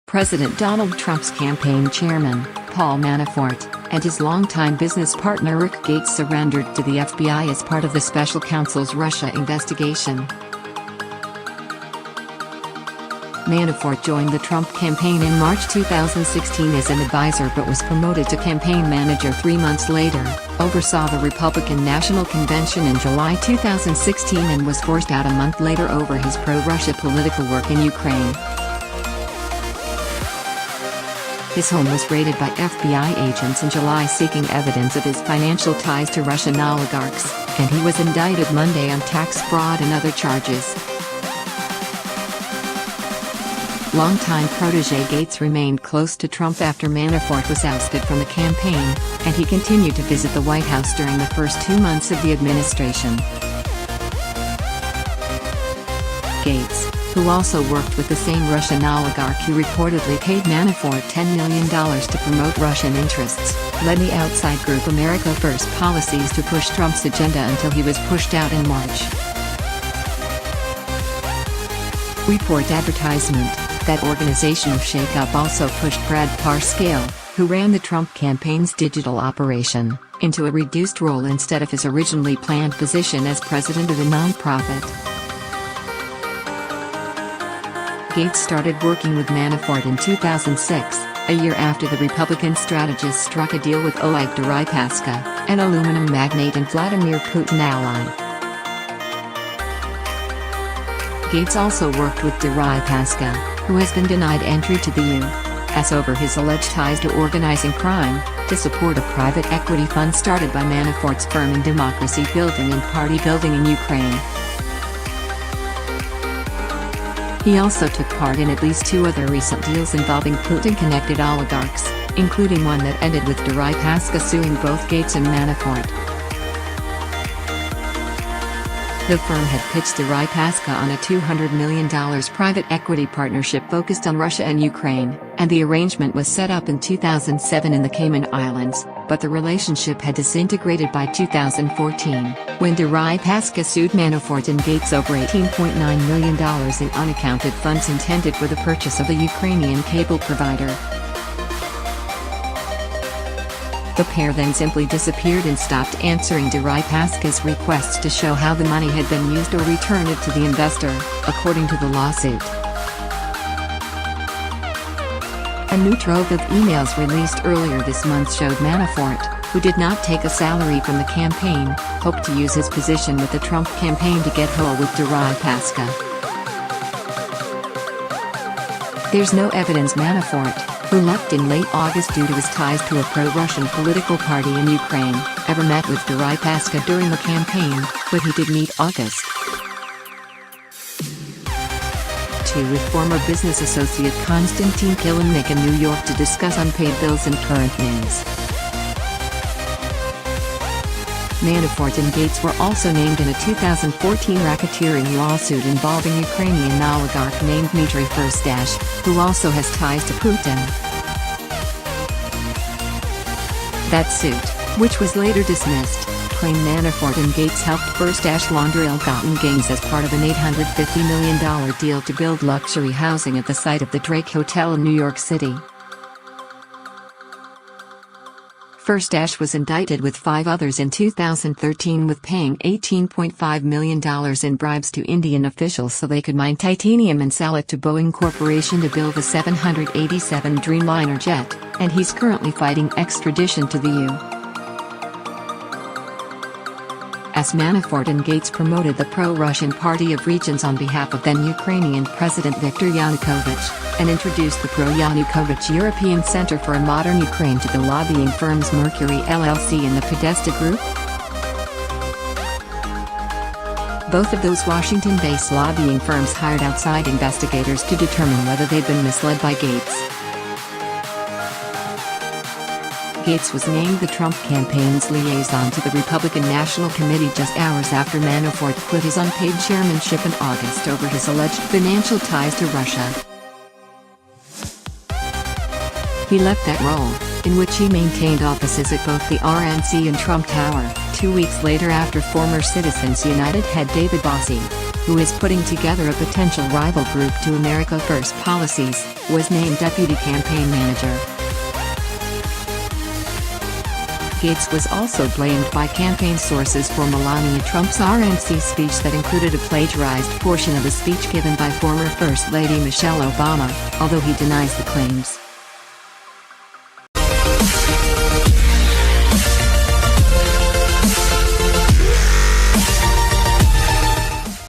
President Donald Trump's campaign chairman, Paul Manafort, and his longtime business partner Rick Gates surrendered to the FBI as part of the special counsel's Russia investigation. Manafort joined the Trump campaign in March 2016 as an advisor but was promoted to campaign manager 3 months later, oversaw the Republican National Convention in July 2016 and was forced out a month later over his pro-Russia political work in Ukraine. His home was raided by FBI agents in July seeking evidence of his financial ties to Russian oligarchs, and he was indicted Monday on tax fraud and other charges. Longtime protégé Gates remained close to Trump after Manafort was ousted from the campaign, and he continued to visit the White House during the first 2 months of the administration. Gates, who also worked with the same Russian oligarch who reportedly paid Manafort $10 million to promote Russian interests, led the outside group America First policies to push Trump's agenda until he was pushed out in March. Report advertisement. That organizational shakeup also pushed Brad Parscale, who ran the Trump campaign's digital operation, into a reduced role instead of his originally planned position as president of the nonprofit. Gates started working with Manafort in 2006, a year after the Republican strategist struck a deal with Oleg Deripaska, an aluminum magnate and Vladimir Putin ally. Gates also worked with Deripaska, who has been denied entry to the U.S. over his alleged ties to organizing crime, to support a private equity fund started by Manafort's firm in democracy building and party building in Ukraine. He also took part in at least 2 other recent deals involving Putin-connected oligarchs, including one that ended with Deripaska suing both Gates and Manafort. The firm had pitched Deripaska on a $200 million private equity partnership focused on Russia and Ukraine, and the arrangement was set up in 2007 in the Cayman Islands, but the relationship had disintegrated by 2014, when Deripaska sued Manafort and Gates over $18.9 million in unaccounted funds intended for the purchase of a Ukrainian cable provider. The pair then simply disappeared and stopped answering Deripaska's requests to show how the money had been used or return it to the investor, according to the lawsuit. A new trove of emails released earlier this month showed Manafort, who did not take a salary from the campaign, hoped to use his position with the Trump campaign to get whole with Deripaska. There's no evidence Manafort, who left in late August due to his ties to a pro-Russian political party in Ukraine, ever met with Deripaska during the campaign, but he did meet August 2 with former business associate Konstantin Kilimnik in New York to discuss unpaid bills and current news. Manafort and Gates were also named in a 2014 racketeering lawsuit involving Ukrainian oligarch named Dmitry Firstash, who also has ties to Putin. That suit, which was later dismissed, claimed Manafort and Gates helped Firstash launder ill-gotten gains as part of an $850 million deal to build luxury housing at the site of the Drake Hotel in New York City. Firstash was indicted with 5 others in 2013 with paying $18.5 million in bribes to Indian officials so they could mine titanium and sell it to Boeing Corporation to build the 787 Dreamliner jet, and he's currently fighting extradition to the U.S. Manafort and Gates promoted the pro-Russian Party of Regions on behalf of then-Ukrainian President Viktor Yanukovych, and introduced the pro-Yanukovych European Center for a Modern Ukraine to the lobbying firms Mercury LLC and the Podesta Group. Both of those Washington-based lobbying firms hired outside investigators to determine whether they'd been misled by Gates. Gates was named the Trump campaign's liaison to the Republican National Committee just hours after Manafort quit his unpaid chairmanship in August over his alleged financial ties to Russia. He left that role, in which he maintained offices at both the RNC and Trump Tower, 2 weeks later after former Citizens United head David Bossie. who is putting together a potential rival group to America First policies, was named deputy campaign manager. Gates was also blamed by campaign sources for Melania Trump's RNC speech that included a plagiarized portion of a speech given by former First Lady Michelle Obama, although he denies the claims.